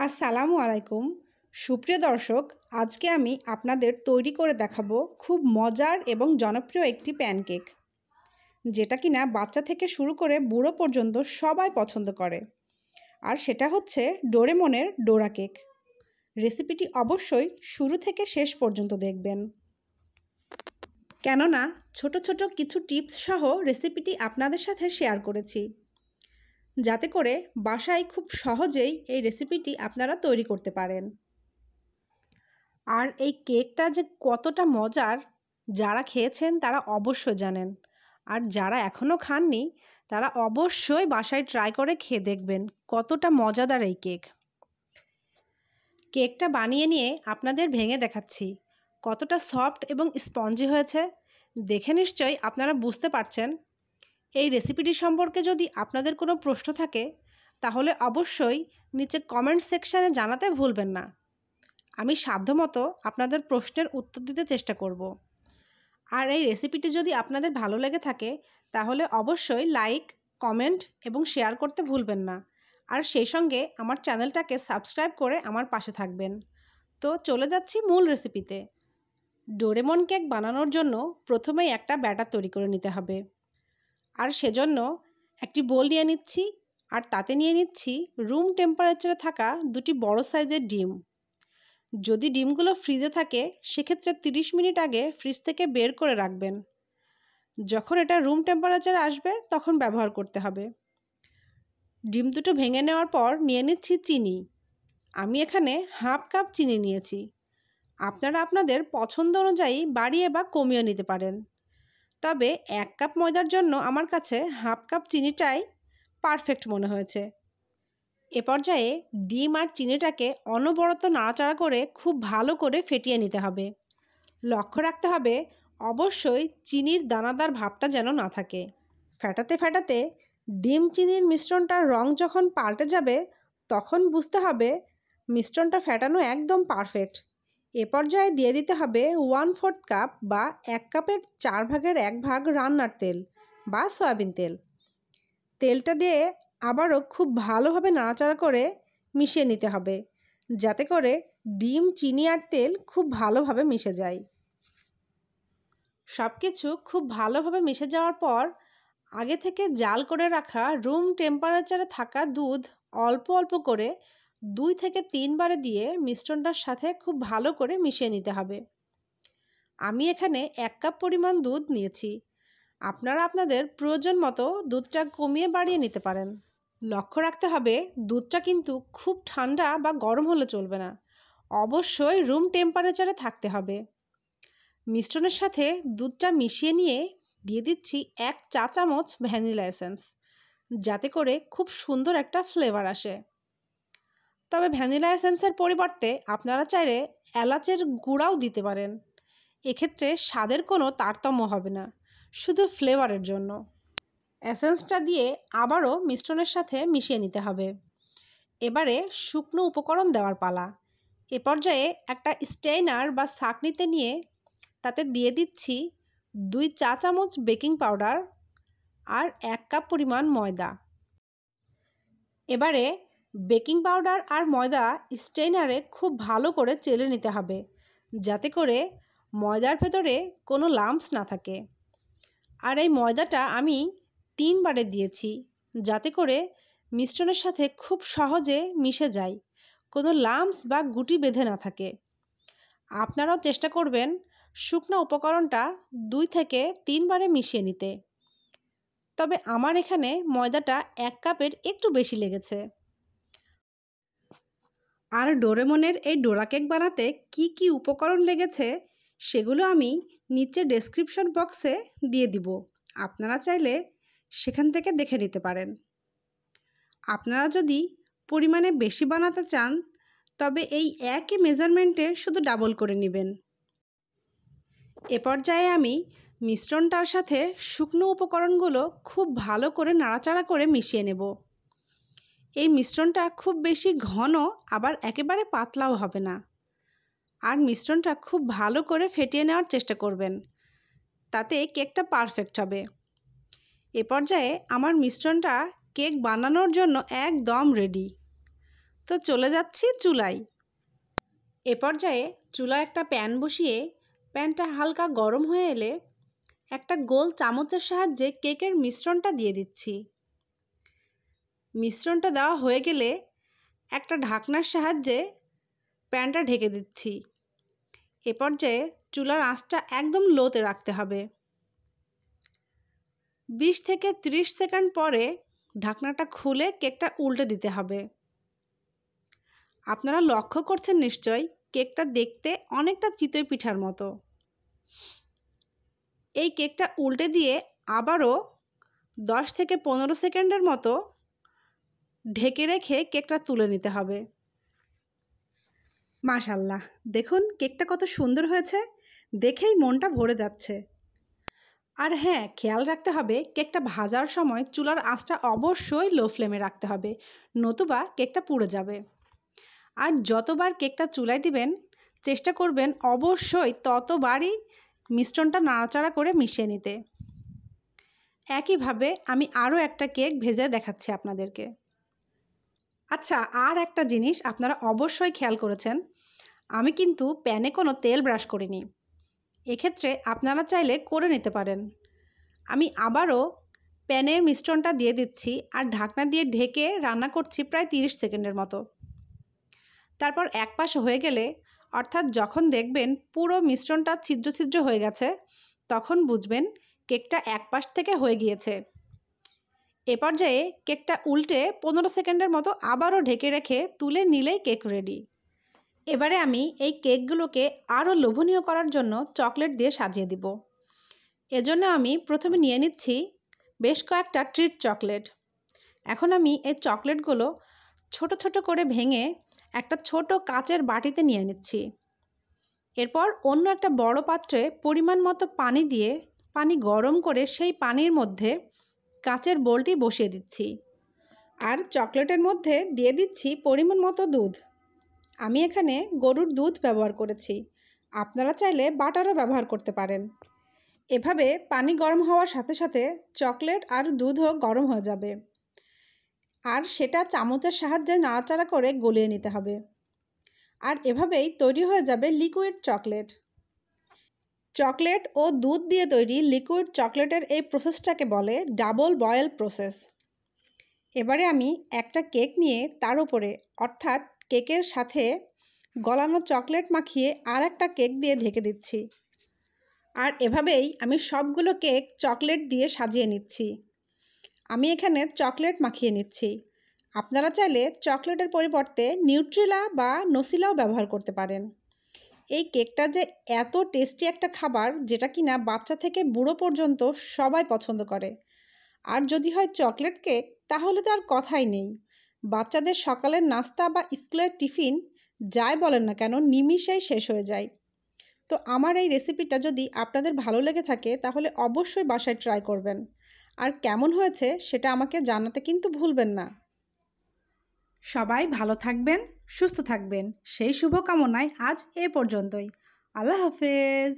আসসালামু আলাইকুম সুপ্রিয় দর্শক, আজকে আমি আপনাদের তৈরি করে দেখাবো খুব মজার এবং জনপ্রিয় একটি প্যানকেক, যেটা কিনা বাচ্চা থেকে শুরু করে বুড়ো পর্যন্ত সবাই পছন্দ করে। আর সেটা হচ্ছে ডোরেমনের ডোরা কেক। রেসিপিটি অবশ্যই শুরু থেকে শেষ পর্যন্ত দেখবেন, কেননা ছোট ছোট কিছু টিপস সহ রেসিপিটি আপনাদের সাথে শেয়ার করেছি, যাতে করে বাসায় খুব সহজেই এই রেসিপিটি আপনারা তৈরি করতে পারেন। আর এই কেকটা যে কতটা মজার, যারা খেয়েছেন তারা অবশ্যই জানেন, আর যারা এখনও খাননি তারা অবশ্যই বাসায় ট্রাই করে খেয়ে দেখবেন কতটা মজাদার এই কেক। কেকটা বানিয়ে নিয়ে আপনাদের ভেঙে দেখাচ্ছি কতটা সফট এবং স্পঞ্জি হয়েছে। দেখে নিশ্চয়ই আপনারা বুঝতে পারছেন। এই রেসিপিটি সম্পর্কে যদি আপনাদের কোনো প্রশ্ন থাকে তাহলে অবশ্যই নিচে কমেন্ট সেকশানে জানাতে ভুলবেন না। আমি সাধ্যমতো আপনাদের প্রশ্নের উত্তর দিতে চেষ্টা করব। আর এই রেসিপিটি যদি আপনাদের ভালো লেগে থাকে তাহলে অবশ্যই লাইক, কমেন্ট এবং শেয়ার করতে ভুলবেন না। আর সেই সঙ্গে আমার চ্যানেলটাকে সাবস্ক্রাইব করে আমার পাশে থাকবেন। তো চলে যাচ্ছি মূল রেসিপিতে। ডোরেমন কেক বানানোর জন্য প্রথমেই একটা ব্যাটার তৈরি করে নিতে হবে। আর সেজন্য একটি বোল নিয়ে নিচ্ছি, আর তাতে নিয়ে নিচ্ছি রুম টেম্পারেচারে থাকা দুটি বড় সাইজের ডিম। যদি ডিমগুলো ফ্রিজে থাকে সেক্ষেত্রে 30 মিনিট আগে ফ্রিজ থেকে বের করে রাখবেন। যখন এটা রুম টেম্পারেচারে আসবে তখন ব্যবহার করতে হবে। ডিম দুটো ভেঙে নেওয়ার পর নিয়ে নিচ্ছি চিনি। আমি এখানে হাফ কাপ চিনি নিয়েছি। আপনারা আপনাদের পছন্দ অনুযায়ী বাড়িয়ে বা কমিয়ে নিতে পারেন। তবে 1 কাপ ময়দার জন্য আমার কাছে হাফ কাপ চিনিটাই পারফেক্ট মনে হয়েছে। এ পর্যায়ে ডিম আর চিনিটাকে অনবরত নাড়াচাড়া করে খুব ভালো করে ফেটিয়ে নিতে হবে। লক্ষ্য রাখতে হবে অবশ্যই চিনির দানাদার ভাবটা যেন না থাকে। ফেটাতে ফেটাতে ডিম চিনির মিশ্রণটার রং যখন পাল্টে যাবে তখন বুঝতে হবে মিশ্রণটা ফেটানো একদম পারফেক্ট। এ পর্যায়ে দিয়ে দিতে হবে 1/4 কাপ বা 1 কাপের 4 ভাগের 1 ভাগ রান্নার তেল বা সয়াবিন তেল। তেলটা দিয়ে আবারও খুব ভালোভাবে নাড়াচাড়া করে মিশিয়ে নিতে হবে, যাতে করে ডিম, চিনি আর তেল খুব ভালোভাবে মিশে যায়। সব কিছু খুব ভালোভাবে মিশে যাওয়ার পর আগে থেকে জাল করে রাখা রুম টেম্পারেচারে থাকা দুধ অল্প অল্প করে 2 থেকে 3 বারে দিয়ে মিশ্রণটার সাথে খুব ভালো করে মিশিয়ে নিতে হবে। আমি এখানে 1 কাপ পরিমাণ দুধ নিয়েছি। আপনারা আপনাদের প্রয়োজন মতো দুধটা কমিয়ে বাড়িয়ে নিতে পারেন। লক্ষ্য রাখতে হবে দুধটা কিন্তু খুব ঠান্ডা বা গরম হলে চলবে না, অবশ্যই রুম টেম্পারেচারে থাকতে হবে। মিশ্রণের সাথে দুধটা মিশিয়ে নিয়ে দিয়ে দিচ্ছি 1 চা চামচ ভ্যানিলা এসেন্স, যাতে করে খুব সুন্দর একটা ফ্লেভার আসে। তবে ভ্যানিলা এসেন্সের পরিবর্তে আপনারা চাইলে এলাচের গুঁড়াও দিতে পারেন। এক্ষেত্রে স্বাদের কোনো তারতম্য হবে না, শুধু ফ্লেভারের জন্য। এসেন্সটা দিয়ে আবারও মিশ্রণের সাথে মিশিয়ে নিতে হবে। এবারে শুকনো উপকরণ দেওয়ার পালা। এ পর্যায়ে একটা স্টেইনার বা ছাঁকনিতে নিয়ে তাতে দিয়ে দিচ্ছি 2 চা চামচ বেকিং পাউডার আর 1 কাপ পরিমাণ ময়দা। এবারে বেকিং পাউডার আর ময়দা স্টেইনারে খুব ভালো করে চেলে নিতে হবে, যাতে করে ময়দার ভেতরে কোনো লাম্পস না থাকে। আর এই ময়দাটা আমি 3 বারে দিয়েছি, যাতে করে মিশ্রণের সাথে খুব সহজে মিশে যায়, কোনো লাম্পস বা গুটি বেঁধে না থাকে। আপনারাও চেষ্টা করবেন শুকনো উপকরণটা 2 থেকে 3 বারে মিশিয়ে নিতে। তবে আমার এখানে ময়দাটা 1 কাপের একটু বেশি লেগেছে। আর ডোরেমনের এই ডোরা কেক বানাতে কি কি উপকরণ লেগেছে সেগুলো আমি নিচে ডেসক্রিপশন বক্সে দিয়ে দিব, আপনারা চাইলে সেখান থেকে দেখে নিতে পারেন। আপনারা যদি পরিমাণে বেশি বানাতে চান তবে এই একই মেজারমেন্টে শুধু ডাবল করে নেবেন। এ পর্যায়ে আমি মিশ্রণটার সাথে শুকনো উপকরণগুলো খুব ভালো করে নাড়াচাড়া করে মিশিয়ে নেব। এই মিশ্রণটা খুব বেশি ঘন আবার একেবারে পাতলাও হবে না। আর মিশ্রণটা খুব ভালো করে ফেটিয়ে নেওয়ার চেষ্টা করবেন, তাতে কেকটা পারফেক্ট হবে। এ পর্যায়ে আমার মিশ্রণটা কেক বানানোর জন্য একদম রেডি। তো চলে যাচ্ছি চুলায়। এ পর্যায়ে চুলায় একটা প্যান বসিয়ে প্যানটা হালকা গরম হয়ে এলে একটা গোল চামচের সাহায্যে কেকের মিশ্রণটা দিয়ে দিচ্ছি। মিশ্রণটা দেওয়া হয়ে গেলে একটা ঢাকনার সাহায্যে প্যানটা ঢেকে দিচ্ছি। এ পর্যায়ে চুলার আঁচটা একদম লোতে রাখতে হবে। 20 থেকে 30 সেকেন্ড পরে ঢাকনাটা খুলে কেকটা উল্টে দিতে হবে। আপনারা লক্ষ্য করছেন নিশ্চয়ই কেকটা দেখতে অনেকটা চিতই পিঠার মতো। এই কেকটা উল্টে দিয়ে আবারও 10 থেকে 15 সেকেন্ডের মতো ঢেকে রেখে কেকটা তুলে নিতে হবে। মাশাআল্লাহ, দেখুন কেকটা কত সুন্দর হয়েছে, দেখেই মনটা ভরে যাচ্ছে। আর হ্যাঁ, খেয়াল রাখতে হবে কেকটা ভাজার সময় চুলার আঁচটা অবশ্যই লো ফ্লেমে রাখতে হবে, নতুবা কেকটা পুড়ে যাবে। আর যতবার কেকটা চুলায় দিবেন চেষ্টা করবেন অবশ্যই ততবারই মিশ্রণটা নাড়াচাড়া করে মিশিয়ে নিতে। একইভাবে আমি আরও একটা কেক ভেজে দেখাচ্ছি আপনাদেরকে। আচ্ছা, আর একটা জিনিস আপনারা অবশ্যই খেয়াল করেছেন, আমি কিন্তু প্যানে কোনো তেল ব্রাশ করিনি। এক্ষেত্রে আপনারা চাইলে করে নিতে পারেন। আমি আবারও প্যানে মিশ্রণটা দিয়ে দিচ্ছি আর ঢাকনা দিয়ে ঢেকে রান্না করছি প্রায় 30 সেকেন্ডের মতো। তারপর এক পাশ হয়ে গেলে, অর্থাৎ যখন দেখবেন পুরো মিশ্রণটা ছিদ্র ছিদ্র হয়ে গেছে, তখন বুঝবেন কেকটা এক পাশ থেকে হয়ে গিয়েছে। এ পর্যায়ে কেকটা উল্টে 15 সেকেন্ডের মতো আবারও ঢেকে রেখে তুলে নিলেই কেক রেডি। এবারে আমি এই কেকগুলোকে আরও লোভনীয় করার জন্য চকলেট দিয়ে সাজিয়ে দিব। এজন্য আমি প্রথমে নিয়ে নিচ্ছি বেশ কয়েকটা ট্রিট চকলেট। এখন আমি এই চকলেটগুলো ছোট ছোট করে ভেঙে একটা ছোট কাচের বাটিতে নিয়ে নিচ্ছি। এরপর অন্য একটা বড় পাত্রে পরিমাণ মতো পানি দিয়ে পানি গরম করে সেই পানির মধ্যে কাচের বোলটি বসিয়ে দিচ্ছি। আর চকলেটের মধ্যে দিয়ে দিচ্ছি পরিমাণ মতো দুধ। আমি এখানে গরুর দুধ ব্যবহার করেছি, আপনারা চাইলে বাটারও ব্যবহার করতে পারেন। এভাবে পানি গরম হওয়ার সাথে সাথে চকলেট আর দুধও গরম হয়ে যাবে, আর সেটা চামচের সাহায্যে নাড়াচাড়া করে গলিয়ে নিতে হবে। আর এভাবেই তৈরি হয়ে যাবে লিকুইড চকলেট। চকলেট ও দুধ দিয়ে তৈরি লিকুইড চকলেটের এই প্রসেসটাকে বলে ডাবল বয়েল প্রসেস। এবারে আমি একটা কেক নিয়ে তার উপরে, অর্থাৎ কেকের সাথে গলানো চকলেট মাখিয়ে আর একটা কেক দিয়ে ঢেকে দিচ্ছি। আর এভাবেই আমি সবগুলো কেক চকলেট দিয়ে সাজিয়ে নিচ্ছি। আমি এখানে চকলেট মাখিয়ে নিচ্ছি। আপনারা চাইলে চকলেটের পরিবর্তে নিউট্রেলা বা নসিলাও ব্যবহার করতে পারেন। এই কেকটা যে এত টেস্টি একটা খাবার, যেটা কিনা বাচ্চা থেকে বুড়ো পর্যন্ত সবাই পছন্দ করে। আর যদি হয় চকলেট কেক, তাহলে তো আর কথাই নেই। বাচ্চাদের সকালের নাস্তা বা স্কুলের টিফিন যাই বলেন না কেন নিমিষেই শেষ হয়ে যায়। তো আমার এই রেসিপিটা যদি আপনাদের ভালো লেগে থাকে তাহলে অবশ্যই বাসায় ট্রাই করবেন। আর কেমন হয়েছে সেটা আমাকে জানাতে কিন্তু ভুলবেন না। সবাই ভালো থাকবেন, সুস্থ থাকবেন, সেই শুভকামনায় আজ এ পর্যন্তই। আল্লাহ হাফেজ।